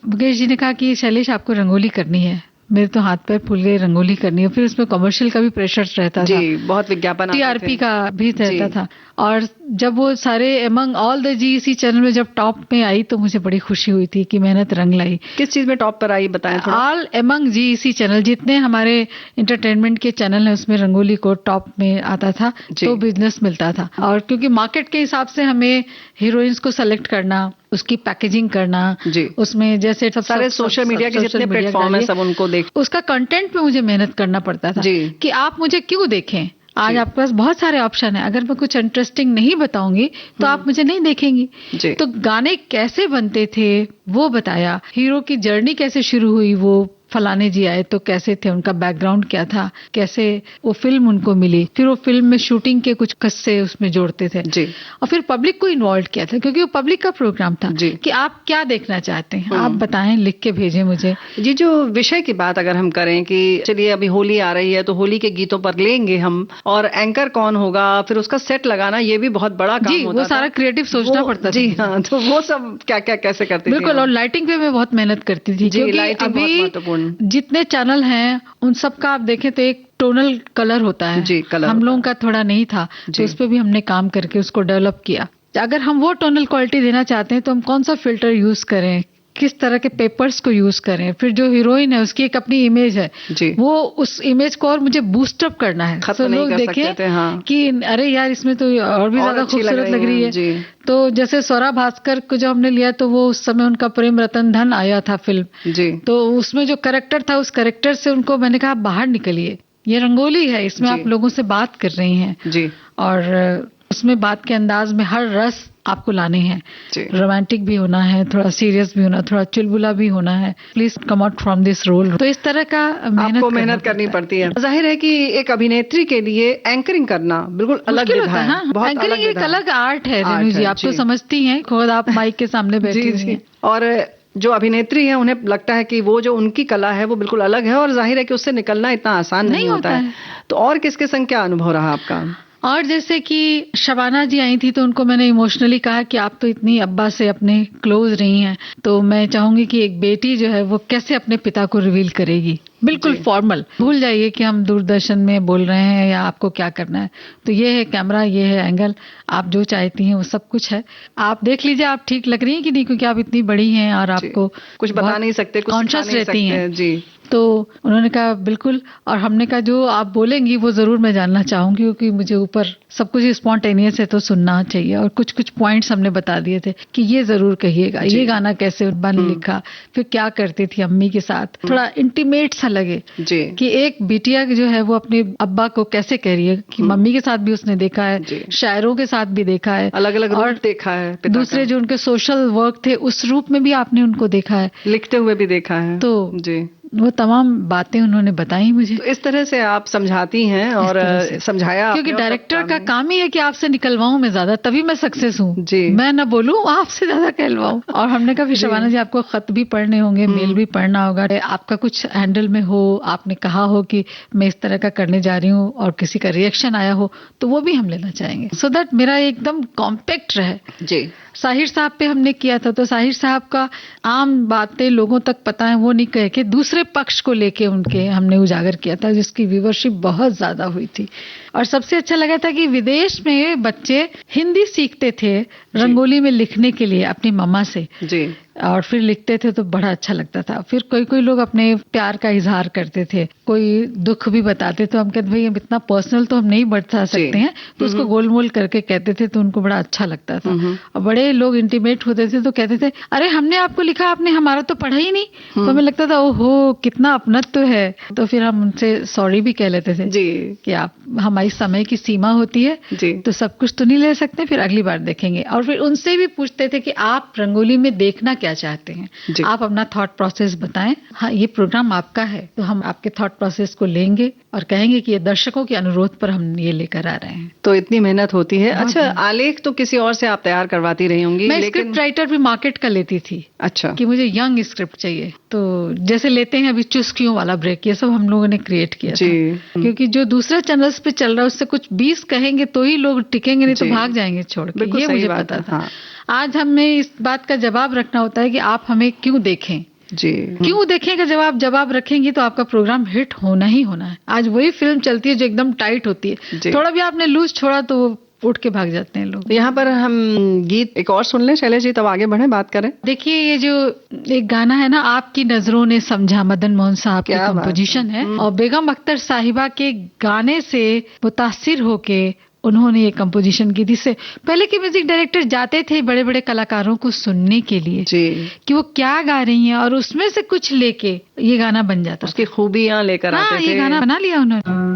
मुकेश जी ने कहा कि शैलेश आपको रंगोली करनी है। मेरे तो हाथ पैर फूल गए, रंगोली करनी है। फिर उसमें कमर्शियल का भी प्रेशर रहता था,
बहुत विज्ञापन,
टीआरपी का भी रहता था। और जब वो सारे among all the GEC channel में जब टॉप में आई तो मुझे बड़ी खुशी हुई थी कि मेहनत रंग लाई।
किस चीज में टॉप पर आई बताएं थोड़ा?
ऑल अमंग जीईसी चैनल, जितने हमारे इंटरटेनमेंट के चैनल हैं उसमें रंगोली को टॉप में आता था, तो बिजनेस मिलता था। और क्योंकि मार्केट के हिसाब से हमें हीरोइंस को सेलेक्ट करना, उसकी पैकेजिंग करना, उसमें जैसे
सारे सोशल मीडिया के जितने प्लेटफॉर्म है सब उनको देख,
उसका कंटेंट पे मुझे मेहनत करना पड़ता था कि आप मुझे क्यों देखें। आज आपके पास बहुत सारे ऑप्शन है, अगर मैं कुछ इंटरेस्टिंग नहीं बताऊंगी तो आप मुझे नहीं देखेंगी। तो गाने कैसे बनते थे वो बताया, हीरो की जर्नी कैसे शुरू हुई, वो फलाने जी आए तो कैसे थे, उनका बैकग्राउंड क्या था, कैसे वो फिल्म उनको मिली, फिर वो फिल्म में शूटिंग के कुछ किस्से उसमें जोड़ते थे और फिर पब्लिक को इन्वॉल्व किया था, क्योंकि वो पब्लिक का प्रोग्राम था कि आप क्या देखना चाहते हैं, आप बताएं, लिख के भेजें मुझे।
जी, जो विषय की बात अगर हम करें कि चलिए अभी होली आ रही है तो होली के गीतों पर लेंगे हम, और एंकर कौन होगा, फिर उसका सेट लगाना, ये भी बहुत बड़ा काम होता
वो सारा क्रिएटिव सोचना पड़ता था।
जी हाँ, तो वो सब क्या क्या कैसे करते थे?
बिल्कुल, और लाइटिंग पे मैं बहुत मेहनत करती थी, क्योंकि अभी जितने चैनल हैं उन सबका आप देखें तो एक टोनल कलर होता है, हम लोगों का थोड़ा नहीं था, तो उस पे भी हमने काम करके उसको डेवलप किया। अगर हम वो टोनल क्वालिटी देना चाहते हैं तो हम कौन सा फिल्टर यूज करें, किस तरह के पेपर्स को यूज करें, फिर जो हीरोइन है उसकी एक अपनी इमेज है, वो उस इमेज को और मुझे बूस्ट अप करना है, तो लोग देखें कि अरे यार इसमें तो और भी ज्यादा खूबसूरत लग रही है। तो जैसे स्वरा भास्कर को जो हमने लिया तो वो उस समय उनका प्रेम रतन धन आया था फिल्म, तो उसमें जो कैरेक्टर था उस कैरेक्टर से उनको मैंने कहा बाहर निकलिए, ये रंगोली है, इसमें आप लोगों से बात कर रही हैं और उसमें बात के अंदाज में हर रस आपको लाने हैं, रोमांटिक भी होना है, थोड़ा सीरियस भी होना, थोड़ा चुलबुला भी होना है, please come out from this role. तो इस तरह का
आपको मेहनत करनी पड़ती है। जाहिर है कि एक अभिनेत्री के लिए एंकरिंग करना बिल्कुल अलग
होता है। एंकरिंग एक अलग आर्ट है रेणु जी, आप तो समझती हैं, खुद आप माइक के सामने बैठी हुई हैं।
और जो अभिनेत्री है उन्हें लगता है कि वो जो उनकी कला है वो बिल्कुल अलग है, और जाहिर है कि उससे निकलना इतना आसान नहीं होता है। तो और किसके संग क्या अनुभव रहा आपका?
और जैसे कि शबाना जी आई थी तो उनको मैंने इमोशनली कहा कि आप तो इतनी अब्बा से अपने क्लोज रही हैं, तो मैं चाहूंगी कि एक बेटी जो है वो कैसे अपने पिता को रिवील करेगी, बिल्कुल फॉर्मल, भूल जाइए कि हम दूरदर्शन में बोल रहे हैं या आपको क्या करना है, तो ये है कैमरा, ये है एंगल, आप जो चाहती हैं वो सब कुछ है, आप देख लीजिए आप ठीक लग रही हैं कि नहीं, क्योंकि आप इतनी बड़ी हैं और आपको
कुछ बता नहीं सकते,
कॉन्शियस रहती हैं। तो उन्होंने कहा बिल्कुल, और हमने कहा जो आप बोलेंगी वो जरूर मैं जानना चाहूंगी, क्योंकि मुझे ऊपर सब कुछ स्पॉन्टेनियस है तो सुनना चाहिए, और कुछ कुछ पॉइंट्स हमने बता दिए थे कि ये जरूर कहिएगा, ये गाना कैसे बन लिखा, फिर क्या करती थी अम्मी के साथ, थोड़ा इंटीमेट सा लगे
जी
कि एक बिटिया जो है वो अपने अब्बा को कैसे कह रही है कि मम्मी के साथ भी उसने देखा है, शायरों के साथ भी देखा है,
अलग अलग
और
रूप देखा है पिता
दूसरे
का।
जो उनके सोशल वर्क थे उस रूप में भी आपने उनको देखा है,
लिखते हुए भी देखा है।
तो
जी
वो तमाम बातें उन्होंने बताई मुझे।
तो इस तरह से आप समझाती हैं और समझाया,
क्योंकि डायरेक्टर का काम ही है कि आपसे निकलवाऊं मैं ज्यादा, तभी मैं सक्सेस हूँ
जी।
मैं ना बोलूं, आपसे ज्यादा कहलवाऊं। और हमने कहा शबाना जी आपको खत भी पढ़ने होंगे, मेल भी पढ़ना होगा, आपका कुछ हैंडल में हो, आपने कहा हो कि मैं इस तरह का करने जा रही हूँ और किसी का रिएक्शन आया हो तो वो भी हम लेना चाहेंगे, सो दैट मेरा एकदम कॉम्पैक्ट रहे।
जी
साहिर साहब पे हमने किया था तो साहिर साहब का आम बातें लोगों तक पता है वो नहीं कह के दूसरे पक्ष को लेके उनके हमने उजागर किया था, जिसकी व्यूवरशिप बहुत ज्यादा हुई थी। और सबसे अच्छा लगा था कि विदेश में बच्चे हिंदी सीखते थे रंगोली में लिखने के लिए अपनी मम्मा से
जी,
और फिर लिखते थे तो बड़ा अच्छा लगता था। फिर कोई कोई लोग अपने प्यार का इजहार करते थे, कोई दुख भी बताते, तो हम कहते भाई अब इतना पर्सनल तो हम नहीं बता सकते हैं, तो उसको गोलमोल करके कहते थे तो उनको बड़ा अच्छा लगता था। और बड़े लोग इंटीमेट होते थे तो कहते थे अरे हमने आपको लिखा, आपने हमारा तो पढ़ा ही नहीं। तो हमें लगता था ओहो कितना अपनत्व है। तो फिर हम उनसे सॉरी भी कह लेते थे
जी
कि आप, हमारी समय की सीमा होती है
जी,
तो सब कुछ तो नहीं ले सकते, फिर अगली बार देखेंगे। और फिर उनसे भी पूछते थे कि आप रंगोली में देखना क्या चाहते हैं, आप अपना थॉट प्रोसेस बताएं। हाँ ये प्रोग्राम आपका है तो हम आपके थॉट प्रोसेस को लेंगे और कहेंगे कि ये दर्शकों के अनुरोध पर हम ये लेकर आ रहे हैं।
तो इतनी मेहनत होती है। अच्छा, आलेख तो किसी और से आप तैयार करवाती रही होंगी?
मैं स्क्रिप्ट राइटर भी मार्केट का लेती थी।
अच्छा,
कि मुझे यंग स्क्रिप्ट चाहिए, तो जैसे लेते हैं अभी चुस्कियों वाला ब्रेक, ये सब हम लोगों ने क्रिएट किया
जी।
था। क्योंकि जो दूसरे चैनल्स पे चल रहा है उससे कुछ 20 कहेंगे तो ही लोग टिकेंगे, नहीं तो भाग जाएंगे छोड़ के, ये मुझे पता था। आज हमें इस बात का जवाब रखना होता है कि आप हमें क्यों देखें
जी,
क्यों देखें का जवाब रखेंगी तो आपका प्रोग्राम हिट होना ही होना है। आज वही फिल्म चलती है जो एकदम टाइट होती है, थोड़ा भी आपने लूज छोड़ा तो उठ के भाग जाते हैं लोग।
यहाँ पर हम गीत एक और सुन लें शैलेश जी, तब आगे बढ़े बात करें।
देखिए ये जो एक गाना है ना, आपकी नजरों ने समझा, मदन मोहन साहब की कंपोजिशन है और बेगम अख्तर साहिबा के गाने से मुतासिर होके उन्होंने ये कंपोजिशन की थी। इससे पहले के म्यूजिक डायरेक्टर जाते थे बड़े बड़े कलाकारों को सुनने के लिए
जी, कि
वो क्या गा रही हैं और उसमें से कुछ लेके ये गाना बन जाता,
उसकी खूबियां लेकर आते थे।
ये गाना बना लिया उन्होंने।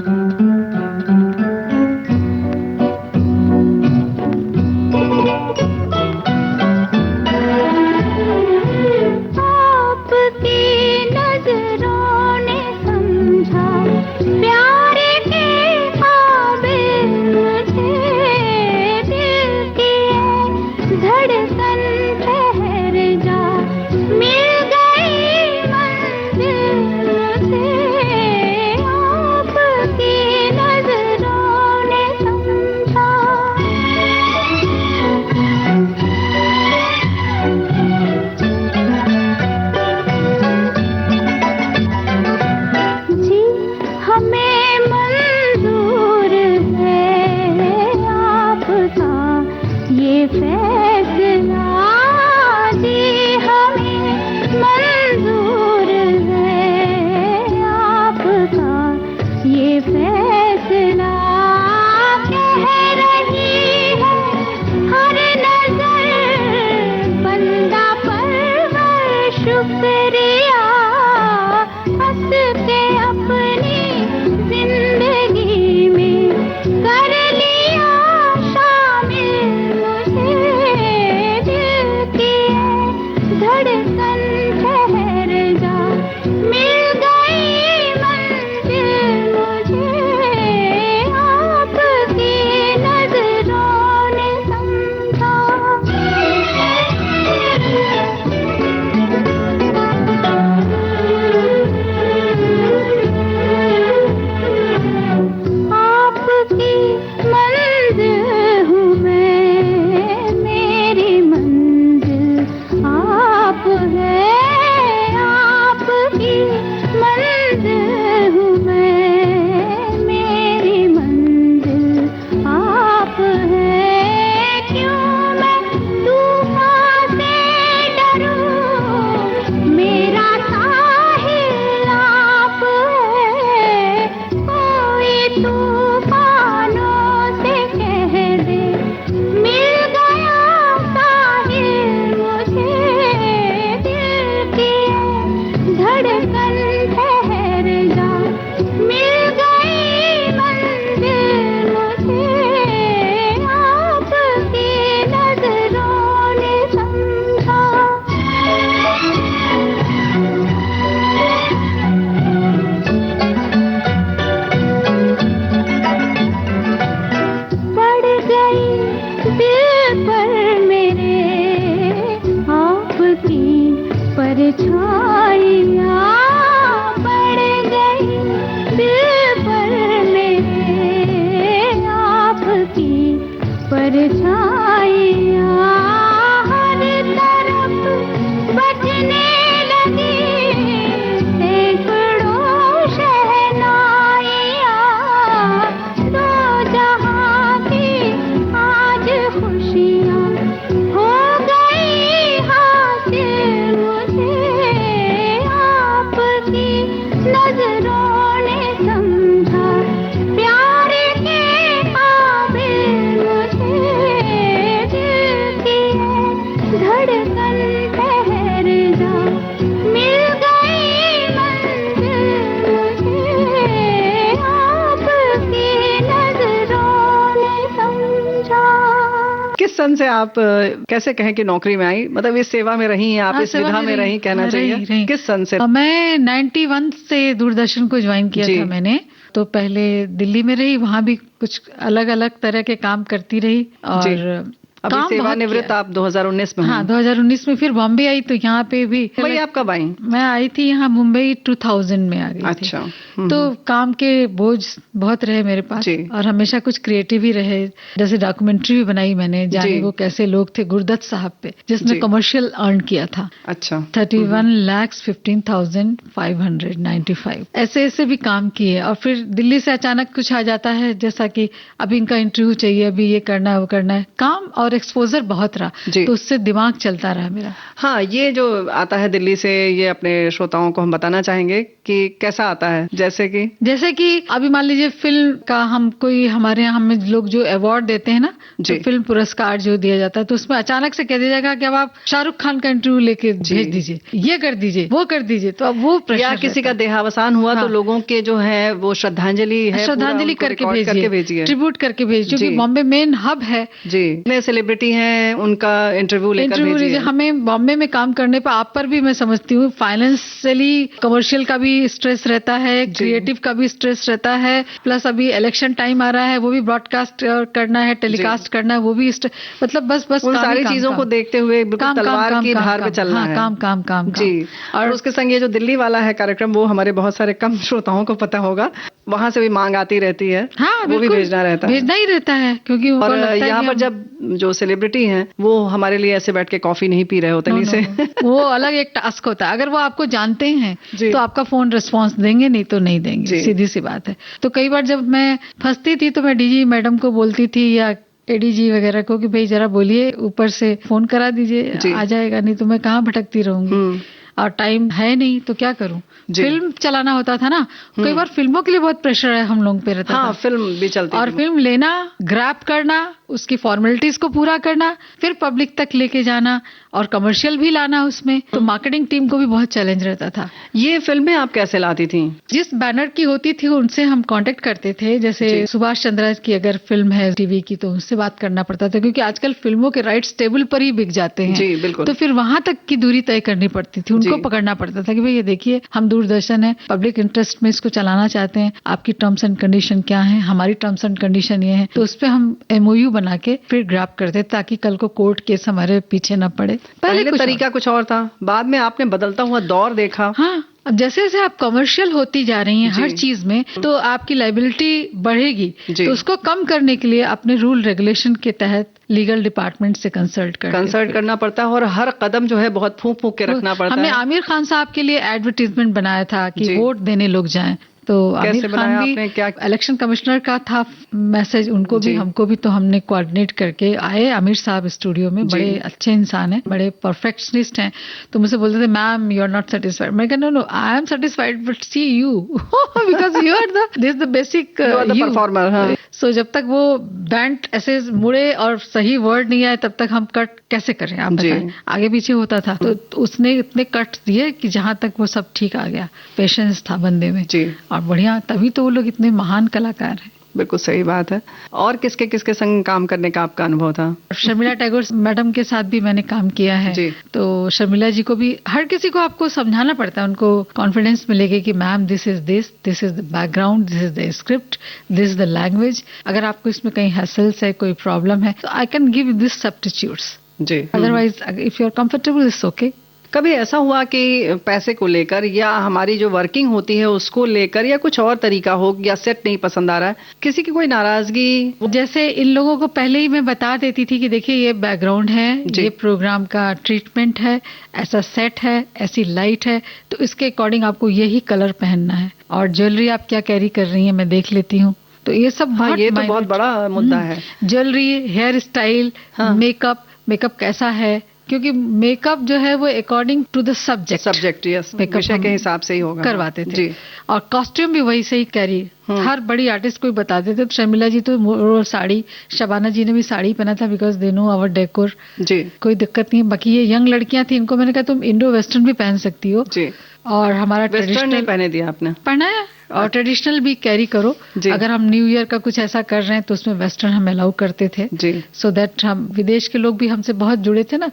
धड़कन ठहर जा, मिल गई मंजिल मुझे, आपकी नजरों ने समझा। पड़ गई दिल पर मेरे आपकी परछाइयाँ, पड़ गई दिल पर मेरे आपकी परछाइयाँ, हर तरफ बजने लगी सैकड़ों शहनाइयाँ, दो जहाँ की आज खुशियाँ हो गई हासिल मुझे, आपकी नजरों ने समझा, प्यार के काबिल मुझे, दिल की है धड़कन ठहर जा, मिल गई मंजिल मुझे, आपकी नजरों ने समझा।
किस सन से आप कैसे कहें कि नौकरी में आई, मतलब इस सेवा में रही हैं आप, इस
सेवा
विधा में रही कहना चाहिए,
रही।
किस सन से?
मैं 91 से दूरदर्शन को ज्वाइन किया
जी।
था मैंने। तो पहले दिल्ली में रही, वहाँ भी कुछ अलग अलग तरह के काम करती रही और
अभी
काम बहुत
सेवानिवृत्त
किया।
आप 2019 में
हाँ,
हुई।
2019 में फिर बॉम्बे आई, तो यहाँ पे भी
भाई आप कब आई?
मैं आई थी यहाँ मुंबई 2000 में आ गई थी।
अच्छा।
तो काम के बोझ बहुत रहे मेरे पास
जी।
और हमेशा कुछ क्रिएटिव ही रहे। जैसे डॉक्यूमेंट्री भी बनाई मैंने, जाने
जी।
वो कैसे लोग थे, गुरदत्त साहब पे, जिसने
जी।
कमर्शियल अर्न किया था।
अच्छा।
31,15,595 ऐसे ऐसे भी काम किए। और फिर दिल्ली से अचानक कुछ आ जाता है, जैसा कि अभी इनका इंटरव्यू चाहिए, अभी ये करना है वो करना है, काम और एक्सपोजर बहुत रहा,
जी।
तो उससे दिमाग चलता रहा मेरा।
हाँ, ये जो आता है दिल्ली से, ये अपने श्रोताओं को हम बताना चाहेंगे कि कैसा आता है। जैसे कि
अभी मान लीजिए फिल्म का हम कोई, हमारे यहाँ हमें लोग जो अवार्ड देते हैं ना,
जी।
तो फिल्म पुरस्कार जो दिया जाता है, तो उसमें अचानक से कह दिया जाएगा कि अब आप शाहरुख खान का इंटरव्यू लेके भेज दीजिए, ये कर दीजिए, वो कर दीजिए। तो अब वो प्रेशर
या किसी का देहावसान हुआ तो लोगों के जो है वो श्रद्धांजलि है,
श्रद्धांजलि करके भेजिए, ट्रिब्यूट करके भेजिए, क्योंकि
जी।
बॉम्बे मेन हब है।
जी, नए सेलिब्रिटी हैं, उनका इंटरव्यू लेकर भेजिए।
हमें बॉम्बे में काम करने पर आप पर भी मैं समझती हूँ, फाइनेंशियली कमर्शियल का भी स्ट्रेस रहता है, क्रिएटिव का भी स्ट्रेस रहता है, प्लस अभी इलेक्शन टाइम आ रहा है, वो भी ब्रॉडकास्ट करना है, टेलीकास्ट करना है, वो भी मतलब बस
उन सारी चीजों को देखते हुए बिल्कुल तलवार की धार पे चलना है।
काम
जी। और उसके संग ये जो दिल्ली वाला है कार्यक्रम, वो हमारे बहुत सारे कम श्रोताओं को पता होगा, वहां से भी मांग आती रहती है।
हाँ,
वो भी भेजना रहता है,
भेजना ही रहता है, क्योंकि
और यहाँ पर जब जो सेलिब्रिटी हैं वो हमारे लिए ऐसे बैठ के कॉफी नहीं पी रहे होते नहीं से
वो अलग एक टास्क होता है। अगर वो आपको जानते हैं
जी।
तो आपका फोन रिस्पांस देंगे, नहीं तो नहीं देंगे, सीधी सी बात है। तो कई बार जब मैं फंसती थी तो मैं डीजी मैडम को बोलती थी या एडीजी वगैरह को कि भाई जरा बोलिए, ऊपर से फोन करा दीजिए, आ जाएगा, नहीं तो मैं कहाँ भटकती रहूंगी, और टाइम है नहीं तो क्या करूं। फिल्म चलाना होता था ना, कई बार फिल्मों के लिए बहुत प्रेशर है हम लोगों पे रहता था।
फिल्म भी चलती
और फिल्म लेना, ग्रैब करना, उसकी फॉर्मेलिटीज को पूरा करना, फिर पब्लिक तक लेके जाना और कमर्शियल भी लाना उसमें, तो मार्केटिंग टीम को भी बहुत चैलेंज रहता था।
ये फिल्में आप कैसे लाती थी?
जिस बैनर की होती थी उनसे हम कांटेक्ट करते थे। जैसे सुभाष चंद्रा की अगर फिल्म है टीवी की, तो उनसे बात करना पड़ता था, क्योंकि आजकल फिल्मों के राइट्स टेबल पर ही बिक जाते हैं।
जी, बिल्कुल।
तो फिर वहां तक की दूरी तय करनी पड़ती थी, उनको पकड़ना पड़ता था कि भाई ये देखिए, हम दूरदर्शन है, पब्लिक इंटरेस्ट में इसको चलाना चाहते हैं, आपकी टर्म्स एंड कंडीशन क्या है, हमारी टर्म्स एंड कंडीशन ये है, तो उस पर हम MOU बना के फिर ग्रैब करते, ताकि कल को कोर्ट केस हमारे पीछे न पड़े।
पहले तरीका कुछ और था, बाद में आपने बदलता हुआ दौर देखा।
हाँ, अब जैसे जैसे आप कमर्शियल होती जा रही हैं हर चीज में, तो आपकी लायबिलिटी बढ़ेगी, तो उसको कम करने के लिए अपने रूल रेगुलेशन के तहत लीगल डिपार्टमेंट से कंसल्ट
करना पड़ता है, और हर कदम जो है बहुत फूंक फूंक के रखना पड़ता है।
हमने आमिर खान साहब के लिए एडवर्टीजमेंट बनाया था कि वोट देने लोग जाएं, तो आमिर खान भी इलेक्शन कमिश्नर का था मैसेज उनको भी हमको भी, तो हमने कोऑर्डिनेट करके आए आमिर साहब स्टूडियो में, बड़े अच्छे इंसान हैं, बड़े परफेक्शनिस्ट हैं। तो मुझसे बोलते थे ma'am you are not satisfied. मैं कहा no I am satisfied but see you because you are this the basic
performer.
So जब तक वो बैंड ऐसे मुड़े और सही वर्ड नहीं आए तब तक हम कट कैसे करें आप बताएं। आगे पीछे होता था तो उसने इतने कट दिए कि जहां तक वो सब ठीक आ गया। पेशेंस था बंदे में और बढ़िया, तभी तो वो लोग इतने महान कलाकार हैं।
बिल्कुल सही बात है। और किसके किसके संग काम करने का आपका अनुभव था?
शर्मिला टैगोर मैडम के साथ भी मैंने काम किया है
जी।
तो शर्मिला जी को भी, हर किसी को आपको समझाना पड़ता है, उनको कॉन्फिडेंस मिलेगी कि ma'am this is the background, this is the script, this is the language. अगर आपको इसमें कहीं हैसल्स है, कोई प्रॉब्लम है तो I can give this substitutes,
जी।
Otherwise if you are comfortable it's okay.
कभी ऐसा हुआ कि पैसे को लेकर या हमारी जो वर्किंग होती है उसको लेकर या कुछ और तरीका हो या सेट नहीं पसंद आ रहा है, किसी की कोई नाराजगी?
जैसे इन लोगों को पहले ही मैं बता देती थी कि देखिए ये बैकग्राउंड है, ये प्रोग्राम का ट्रीटमेंट है, ऐसा सेट है, ऐसी लाइट है, तो इसके अकॉर्डिंग आपको यही कलर पहनना है और ज्वेलरी आप क्या कैरी कर रही है मैं देख लेती हूँ। तो ये सब
ये तो बहुत बड़ा मुद्दा है।
ज्वेलरी, हेयर स्टाइल, मेकअप कैसा है, क्योंकि मेकअप जो है वो according to the subject
yes, विषय के हिसाब से ही होगा,
करवाते थे। और कॉस्ट्यूम भी वही से ही कैरी, हर बड़ी आर्टिस्ट को बताते थे। तो शर्मिला जी तो साड़ी, शबाना जी ने भी साड़ी पहना था because they know our decor,
जी,
कोई दिक्कत नहीं है। बाकी ये यंग लड़कियां थी, इनको मैंने कहा तुम इंडो वेस्टर्न भी पहन सकती हो
जी। और
हमारा
ट्रेडिशनल पहने दिया आपने?
पहना है, और ट्रेडिशनल भी कैरी करो। अगर हम न्यू ईयर का कुछ ऐसा कर रहे हैं तो उसमें वेस्टर्न हम अलाउ करते थे, सो दैट हम, विदेश के लोग भी हमसे बहुत जुड़े थे ना,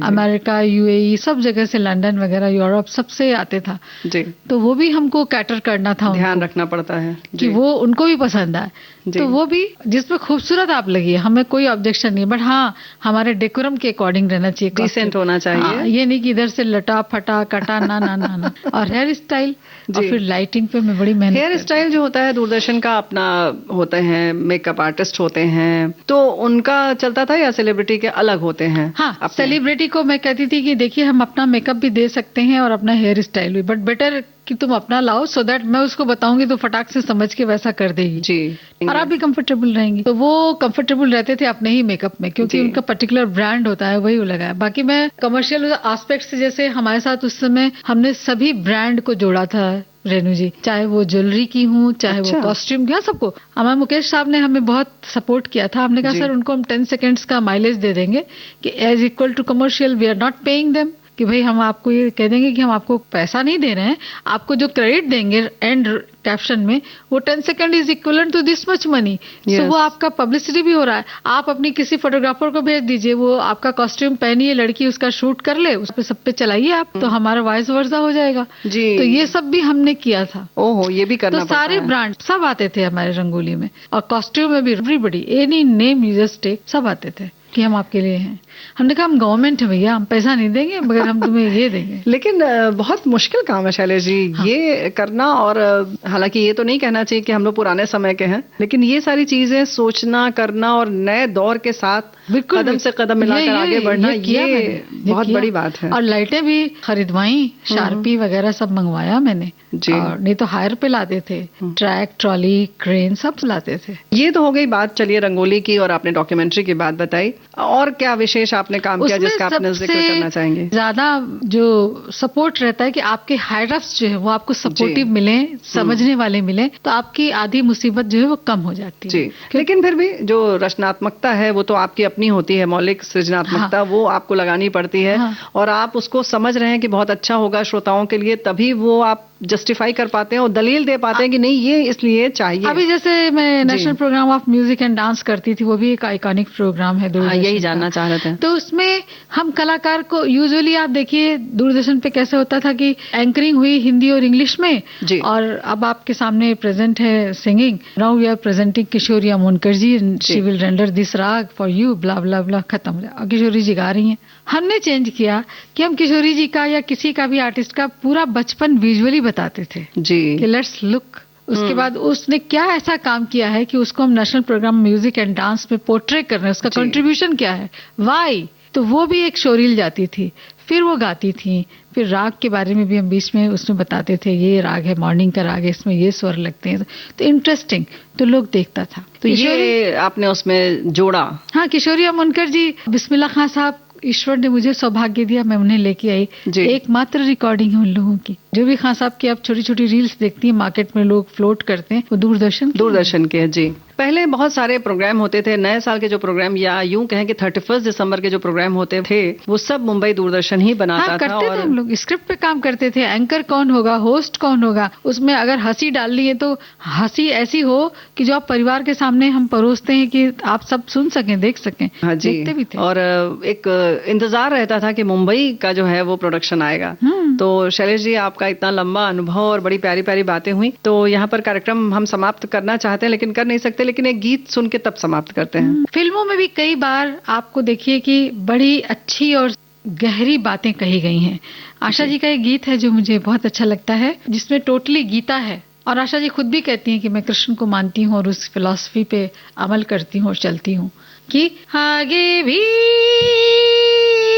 अमेरिका, यूएई, सब जगह से, लंदन वगैरह, यूरोप, सबसे आते था जी। तो वो भी हमको कैटर करना था,
ध्यान रखना पड़ता है
कि वो उनको भी पसंद आए। तो वो भी जिसमें खूबसूरत आप लगी, हमें कोई ऑब्जेक्शन नहीं, बट हाँ हमारे डेकोरम के अकॉर्डिंग रहना चाहिए,
डिसेंट होना चाहिए।
ये नहीं कि इधर से लटा फटा कटा, ना ना ना ना। और हेयर स्टाइल और फिर लाइटिंग पे मैं बड़ी मेहनत।
हेयर स्टाइल जो होता है दूरदर्शन का अपना होते हैं, मेकअप आर्टिस्ट होते हैं, तो उनका चलता था या सेलिब्रिटी के अलग होते हैं?
हाँ, सेलिब्रिटी को मैं कहती थी कि देखिए हम अपना मेकअप भी दे सकते हैं और अपना हेयर स्टाइल भी, बट बेटर कि तुम अपना लाओ, सो दैट मैं उसको बताऊंगी तो फटाक से समझ के वैसा कर देगी जी, और आप भी कंफर्टेबल रहेंगी। तो वो कंफर्टेबल रहते थे अपने ही मेकअप में, क्योंकि उनका पर्टिकुलर ब्रांड होता है, वही लगाया। बाकी मैं कमर्शियल एस्पेक्ट से, जैसे हमारे साथ उस समय हमने सभी ब्रांड को जोड़ा था रेनू जी, चाहे वो ज्वेलरी की हूँ, चाहे वो कॉस्ट्यूम की, सबको। हमारे मुकेश साहब ने हमें बहुत सपोर्ट किया था। हमने कहा सर उनको हम 10 सेकेंड्स का माइलेज दे देंगे कि as equal to commercial, we are not paying them, कि भाई हम आपको ये कह देंगे कि हम आपको पैसा नहीं दे रहे हैं, आपको जो क्रेडिट देंगे एंड कैप्शन में, वो 10 second is equivalent to this much money. So वो आपका पब्लिसिटी भी हो रहा है। आप अपनी किसी फोटोग्राफर को भेज दीजिए, वो आपका कॉस्ट्यूम पहनिए, लड़की उसका शूट कर ले, उस पे सब पे चलाइए आप, तो हमारा वाइस वर्सा हो जाएगा जी। तो ये सब भी हमने किया था।
ओहो, ये भी करना
तो सारे ब्रांड सब आते थे हमारे रंगोली में, और कॉस्ट्यूम में भी everybody, any name you just take, सब आते थे कि हम आपके लिए हैं। हमने कहा हम गवर्नमेंट है भैया, हम पैसा नहीं देंगे मगर हम तुम्हें ये देंगे।
लेकिन बहुत मुश्किल काम है शैलेश जी, ये करना। और हालांकि ये तो नहीं कहना चाहिए कि हम लोग पुराने समय के हैं, लेकिन ये सारी चीजें सोचना, करना और नए दौर के साथ कदम से कदम मिलाकर आगे बढ़ना, ये बहुत बड़ी बात है।
और लाइटें भी खरीदवाई, शार्पी वगैरह सब मंगवाया मैंने जी। और नहीं तो हायर पे लाते थे, ट्रैक, ट्रॉली, क्रेन सब लाते थे।
ये तो हो गई बात, चलिए रंगोली की और आपने डॉक्यूमेंट्री की बात बताई। और क्या विशेष आपने काम किया जिसका आपने जिक्र करना चाहेंगे?
ज्यादा जो सपोर्ट रहता है कि आपके हायर अप्स जो है वो आपको सपोर्टिव मिले, समझने वाले मिले, तो आपकी आधी मुसीबत जो है वो कम हो जाती है।
लेकिन फिर भी जो रचनात्मकता है वो तो आपकी अपनी होती है, मौलिक सृजनात्मकता, वो आपको लगानी पड़ती है। और आप उसको समझ रहे हैं कि बहुत अच्छा होगा श्रोताओं के लिए, तभी वो आप जस्टिफाई कर पाते हैं और दलील दे पाते हैं कि नहीं ये इसलिए चाहिए।
अभी जैसे मैं national programme of music and dance करती थी, वो भी एक आइकॉनिक प्रोग्राम है दूरदर्शन।
यही जानना चाह रहे थे।
तो उसमें हम कलाकार को यूजुअली, आप देखिए दूरदर्शन पे कैसे होता था कि एंकरिंग हुई हिंदी और इंग्लिश में जी। और अब आपके सामने प्रेजेंट है singing, now we are presenting Kishori Amonkar ji, she will render this raga for you, blah blah blah, खत्म हो जाए। किशोरी जी गा रही हैं। हमने चेंज किया कि हम किशोरी जी का या किसी का भी आर्टिस्ट का पूरा बचपन विजुअली बताते थे जी, कि लेट्स लुक। उसके बाद उसने क्या ऐसा काम किया है कि उसको हम national programme music and dance में पोर्ट्रे कर रहे हैं, उसका कंट्रीब्यूशन क्या है, वाई। तो वो भी एक शोरील जाती थी, फिर वो गाती थी, फिर राग के बारे में भी हम बीच में उसमें बताते थे, ये राग है, मॉर्निंग का राग है, इसमें ये स्वर लगते हैं, तो इंटरेस्टिंग, तो लोग देखता था।
तो ये आपने उसमें जोड़ा?
हाँ, किशोरी मुनकर जी, बिस्मिल्लाह खां साहब, ईश्वर ने मुझे सौभाग्य दिया, मैं उन्हें लेके आई। एकमात्र रिकॉर्डिंग है उन लोगों की। जो भी खान साहब की आप छोटी छोटी रील्स देखती हैं मार्केट में लोग फ्लोट करते हैं, वो दूरदर्शन के हैं। जी,
पहले बहुत सारे प्रोग्राम होते थे, नए साल के जो प्रोग्राम या यूं कहें कि 31 दिसंबर के जो प्रोग्राम होते थे वो सब मुंबई दूरदर्शन ही बनाता था।
और हम लोग स्क्रिप्ट पे काम करते थे, एंकर कौन होगा, होस्ट कौन होगा, उसमें अगर हंसी डालनी है तो हंसी ऐसी हो कि जो आप परिवार के सामने हम परोसते हैं कि आप सब सुन सकें, देख सकें।
हाँ जी,
देखते भी थे।
और एक इंतजार रहता था कि मुंबई का जो है वो प्रोडक्शन आएगा। तो शैलेश जी, आपका इतना लंबा अनुभव और बड़ी प्यारी प्यारी बातें हुई, तो यहाँ पर कार्यक्रम हम समाप्त करना चाहते हैं लेकिन कर नहीं सकते, लेकिन एक गीत सुन के तब समाप्त करते हैं।
फिल्मों में भी कई बार आपको देखिए कि बड़ी अच्छी और गहरी बातें कही गई हैं। आशा जी का एक गीत है जो मुझे बहुत अच्छा लगता है, जिसमें टोटली गीता है, और आशा जी खुद भी कहती हैं कि मैं कृष्ण को मानती हूँ और उस फिलॉसफी पे अमल करती हूँ और चलती हूँ, कि आगे भी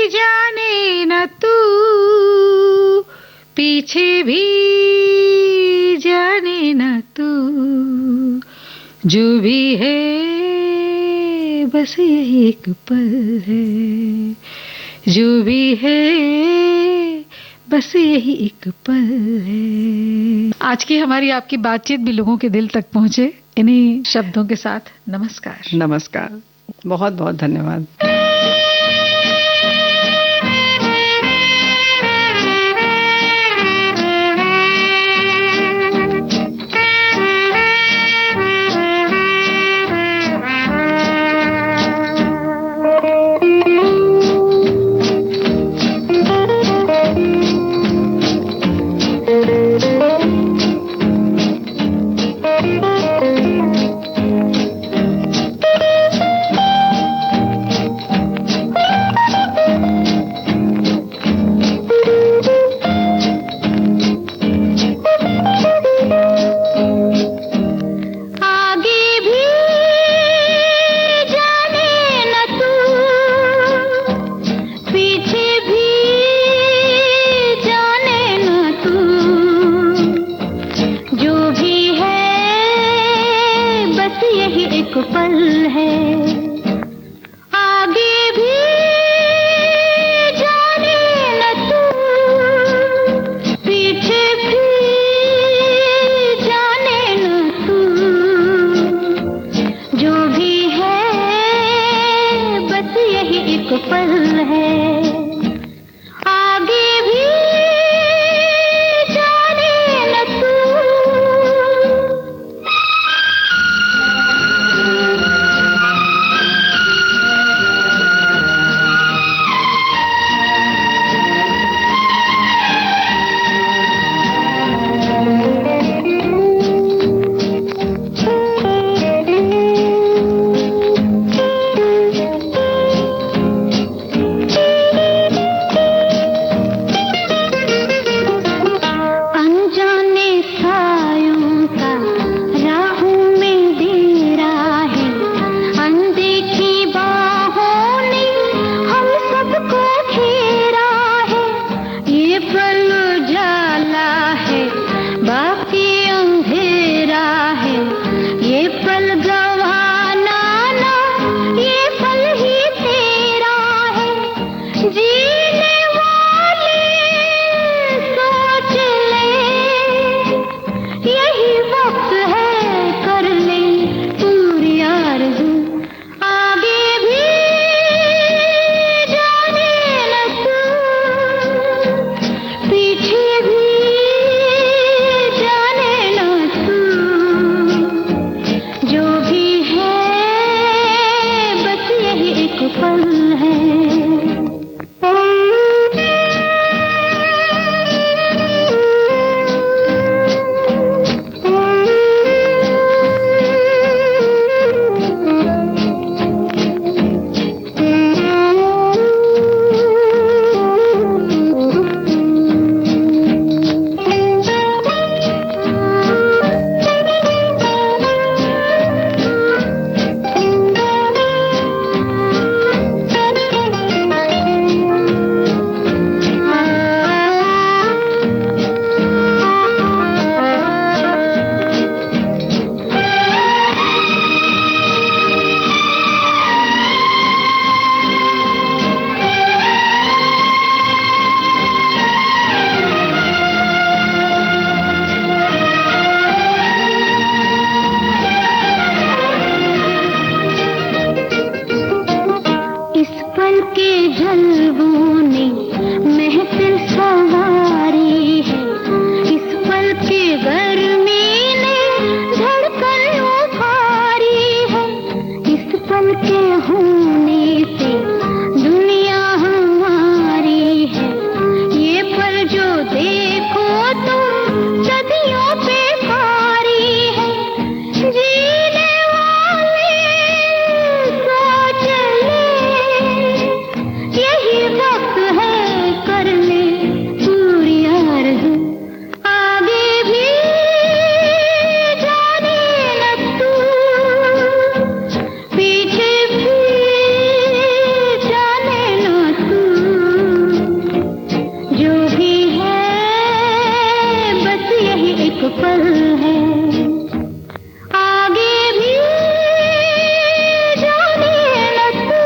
जाने न तू, पीछे भी जाने न तू, जो भी है बस यही एक पल है, जो भी है बस यही एक पल है। आज की हमारी आपकी बातचीत भी लोगों के दिल तक पहुंचे, इन्हीं शब्दों के साथ नमस्कार।
नमस्कार, बहुत बहुत धन्यवाद।
पल है, आगे भी जाने न तू।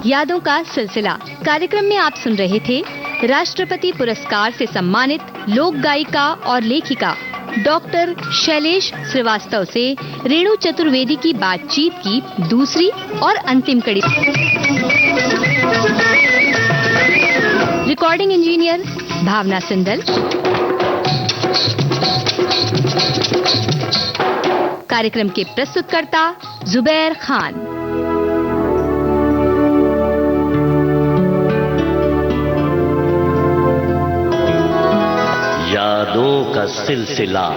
यादों का सिलसिला कार्यक्रम में आप सुन रहे थे राष्ट्रपति पुरस्कार से सम्मानित लोक गायिका और लेखिका डॉक्टर शैलेश श्रीवास्तव से रेणु चतुर्वेदी की बातचीत की दूसरी और अंतिम कड़ी। रिकॉर्डिंग इंजीनियर भावना सिंदल, कार्यक्रम के प्रस्तुतकर्ता जुबैर खान।
यादों का सिलसिला।